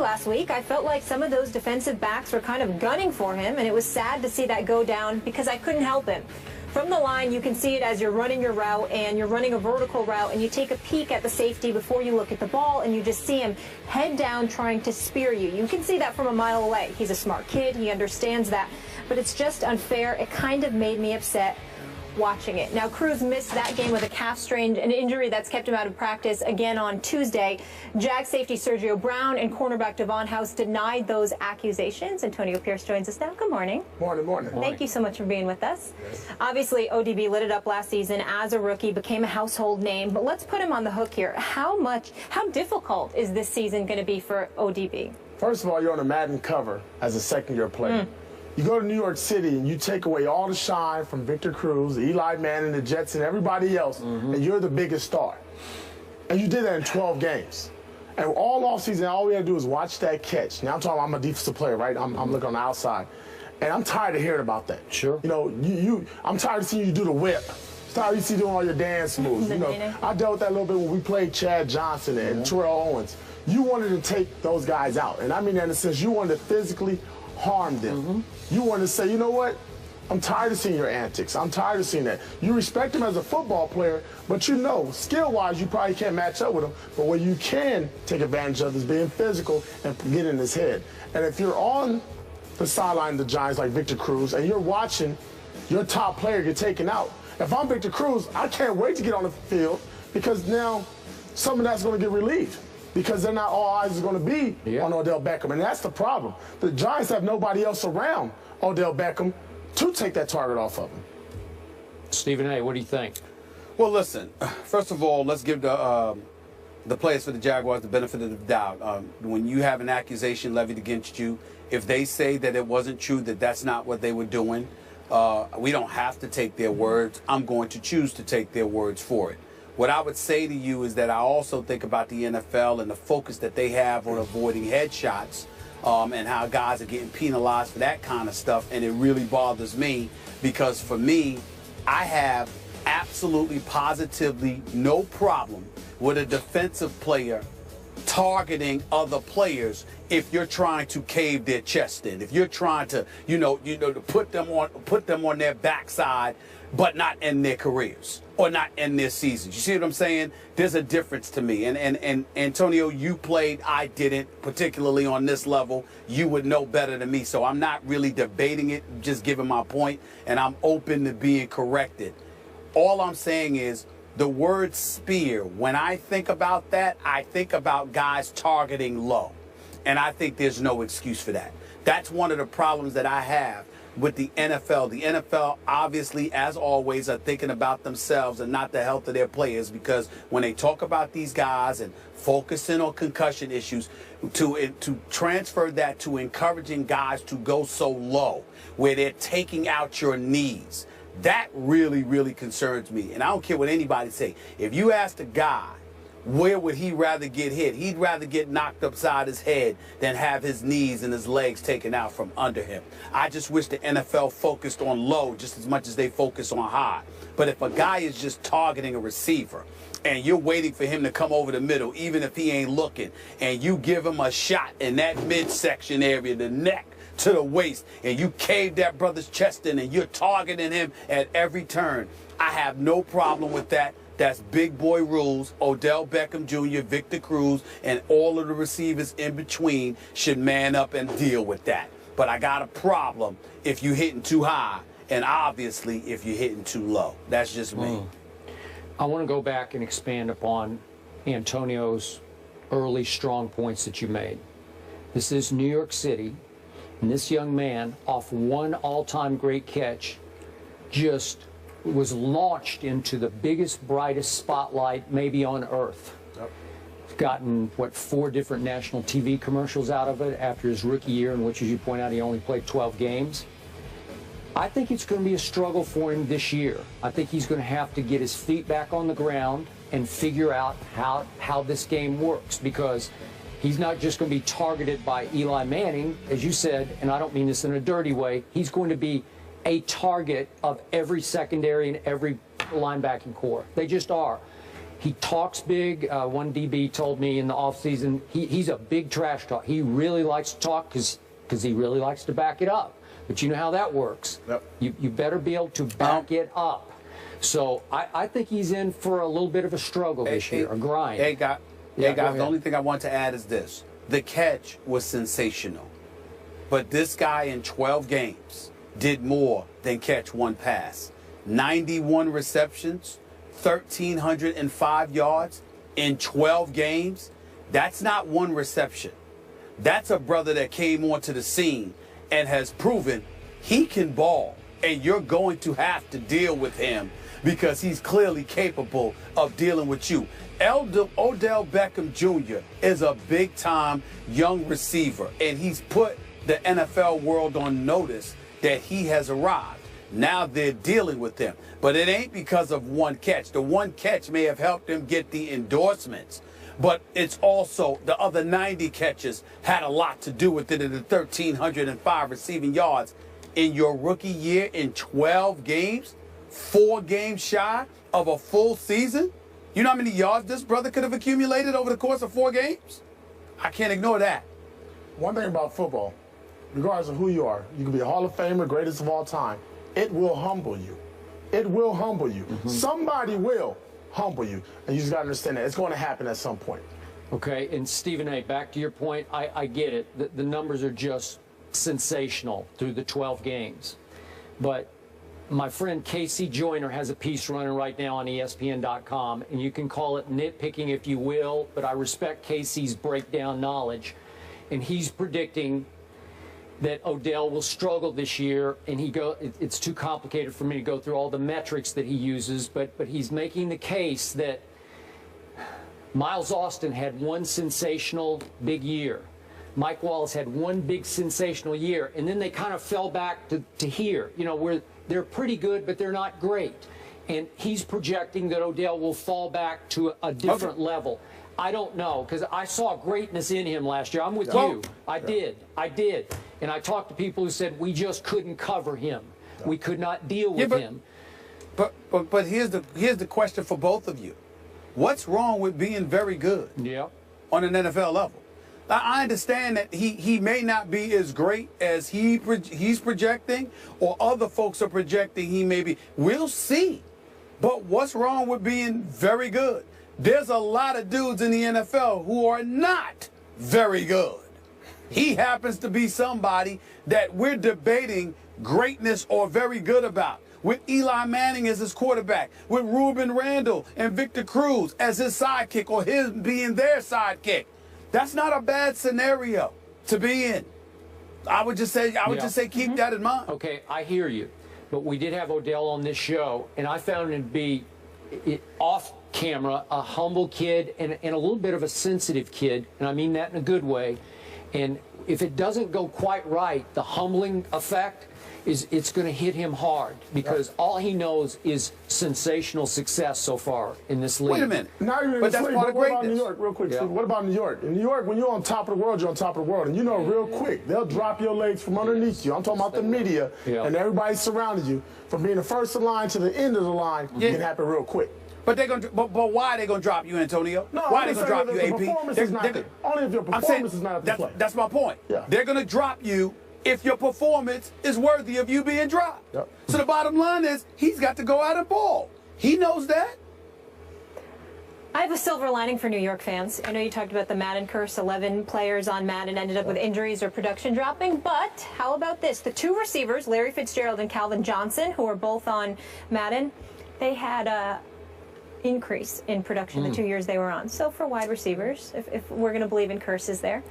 last week. I felt like some of those defensive backs were kind of gunning for him, and it was sad to see that go down because I couldn't help it. From the line, you can see it as you're running your route, and you're running a vertical route, and you take a peek at the safety before you look at the ball, and you just see him head down trying to spear you. You can see that from a mile away. He's a smart kid. He understands that. But it's just unfair. It kind of made me upset watching it. Now, Cruz missed that game with a calf strain, an injury that's kept him out of practice again on Tuesday. Jag safety Sergio Brown and cornerback Devon House denied those accusations. Antonio Pierce joins us now. Good morning. Morning, morning. Thank you so much for being with us. Yes. Obviously, ODB lit it up last season as a rookie, became a household name, but let's put him on the hook here. How difficult is this season going to be for ODB? First of all, you're on a Madden cover as a second-year player. You go to New York City and you take away all the shine from Victor Cruz, Eli Manning, the Jets, and everybody else, and you're the biggest star. And you did that in 12 games. And all offseason, all we had to do is watch that catch. Now I'm talking about I'm a defensive player, right? I'm looking on the outside. And I'm tired of hearing about that. Sure. You know, I'm tired of seeing you do the whip. I'm tired of you see doing all your dance moves. You know, I dealt with that a little bit when we played Chad Johnson and Terrell Owens. You wanted to take those guys out. And I mean that in the sense you wanted to physically harm them. You want to say, you know what? I'm tired of seeing your antics. I'm tired of seeing that. You respect him as a football player, but you know, skill-wise, you probably can't match up with him. But what you can take advantage of is being physical and get in his head. And if you're on the sideline of the Giants like Victor Cruz and you're watching your top player get taken out, if I'm Victor Cruz, I can't wait to get on the field because now some of that's going to get relieved. Because they're not all eyes are going to be on Odell Beckham. And that's the problem. The Giants have nobody else around Odell Beckham to take that target off of him. Stephen A., what do you think? Well, listen, first of all, let's give the players for the Jaguars the benefit of the doubt. When you have an accusation levied against you, if they say that it wasn't true, that that's not what they were doing, we don't have to take their words. I'm going to choose to take their words for it. What I would say to you is that I also think about the NFL and the focus that they have on avoiding headshots and how guys are getting penalized for that kind of stuff. And it really bothers me because for me, I have absolutely positively no problem with a defensive player targeting other players if you're trying to cave their chest in, if you're trying to, to put them on their backside, but not end their careers or not end their seasons. You see what I'm saying? There's a difference to me. And Antonio, you played, I didn't, particularly on this level. You would know better than me. So I'm not really debating it, just giving my point, and I'm open to being corrected. All I'm saying is the word spear, when I think about that, I think about guys targeting low. And I think there's no excuse for that. That's one of the problems that I have with the NFL. The NFL, obviously, as always, are thinking about themselves and not the health of their players, because when they talk about these guys and focusing on concussion issues, to transfer that to encouraging guys to go so low, where they're taking out your knees, that really, really concerns me. And I don't care what anybody say. If you ask a guy, where would he rather get hit? He'd rather get knocked upside his head than have his knees and his legs taken out from under him. I just wish the NFL focused on low just as much as they focus on high. But if a guy is just targeting a receiver and you're waiting for him to come over the middle, even if he ain't looking, and you give him a shot in that midsection area, the neck to the waist, and you cave that brother's chest in and you're targeting him at every turn, I have no problem with that. That's big boy rules. Odell Beckham Jr., Victor Cruz, and all of the receivers in between should man up and deal with that. But I got a problem if you're hitting too high, and obviously if you're hitting too low. That's just me. I want to go back and expand upon Antonio's early strong points that you made. This is New York City, and this young man, off one all-time great catch, just was launched into the biggest, brightest spotlight maybe on earth. He's gotten, 4 different national TV commercials out of it after his rookie year, in which, as you point out, he only played 12 games. I think it's going to be a struggle for him this year. I think he's going to have to get his feet back on the ground and figure out how this game works, because he's not just going to be targeted by Eli Manning, as you said, and I don't mean this in a dirty way. He's going to be a target of every secondary and every linebacking core. They just are. He talks big. One DB told me in the offseason, he's a big trash talk. He really likes to talk because he really likes to back it up. But you know how that works. Yep. You better be able to back it up. So I think he's in for a little bit of a struggle this year, a grind. Hey, guys, the only thing I want to add is this. The catch was sensational. But this guy in 12 games did more than catch one pass. 91 receptions, 1,305 yards in 12 games. That's not one reception. That's a brother that came onto the scene and has proven he can ball. And you're going to have to deal with him because he's clearly capable of dealing with you. Odell Beckham Jr. is a big-time young receiver, and he's put the NFL world on notice that he has arrived. Now they're dealing with him. But it ain't because of one catch. The one catch may have helped him get the endorsements, but it's also the other 90 catches had a lot to do with it in the 1,305 receiving yards in your rookie year in 12 games, 4 games shy of a full season. You know how many yards this brother could have accumulated over the course of 4 games? I can't ignore that. One thing about football, regardless of who you are, you can be a Hall of Famer, greatest of all time. It will humble you. It will humble you. Somebody will humble you. And you just got to understand that. It's going to happen at some point. Okay, and Stephen A., back to your point, I get it. The numbers are just sensational through the 12 games. But my friend Casey Joyner has a piece running right now on ESPN.com, and you can call it nitpicking if you will, but I respect Casey's breakdown knowledge. And he's predicting that Odell will struggle this year, and it's too complicated for me to go through all the metrics that he uses, but he's making the case that Miles Austin had one sensational big year. Mike Wallace had one big sensational year, and then they kind of fell back to here, you know, where they're pretty good, but they're not great. And he's projecting that Odell will fall back to a different level. I don't know, because I saw greatness in him last year. I'm with you. I did. And I talked to people who said we just couldn't cover him. We could not deal with him. But here's the question for both of you. What's wrong with being very good on an NFL level? I understand that he may not be as great as he's projecting or other folks are projecting he may be. We'll see. But what's wrong with being very good? There's a lot of dudes in the NFL who are not very good. He happens to be somebody that we're debating greatness or very good about. With Eli Manning as his quarterback, with Ruben Randall and Victor Cruz as his sidekick or him being their sidekick. That's not a bad scenario to be in. I would just say keep that in mind. Okay, I hear you. But we did have Odell on this show, and I found him to be off camera, a humble kid and a little bit of a sensitive kid, and I mean that in a good way. And if it doesn't go quite right, the humbling effect it's going to hit him hard because all he knows is sensational success so far in this league. Wait a minute. But that's part of greatness. What about New York, real quick, Steve? What about New York? In New York, when you're on top of the world, you're on top of the world. And you know real quick, they'll drop your legs from underneath you. I'm talking about the media and everybody surrounding you. From being the first in line to the end of the line, it can happen real quick. But why are they gonna drop you, Antonio? No, why are they gonna drop you, AP? Performance is not there. Only if your performance is not at the play. That's my point. Yeah. They're gonna drop you if your performance is worthy of you being dropped. Yep. So the bottom line is he's got to go out and ball. He knows that. I have a silver lining for New York fans. I know you talked about the Madden curse. 11 players on Madden ended up with injuries or production dropping. But how about this? The 2 receivers, Larry Fitzgerald and Calvin Johnson, who are both on Madden, they had a increase in production the 2 years they were on. So for wide receivers, if we're going to believe in curses there.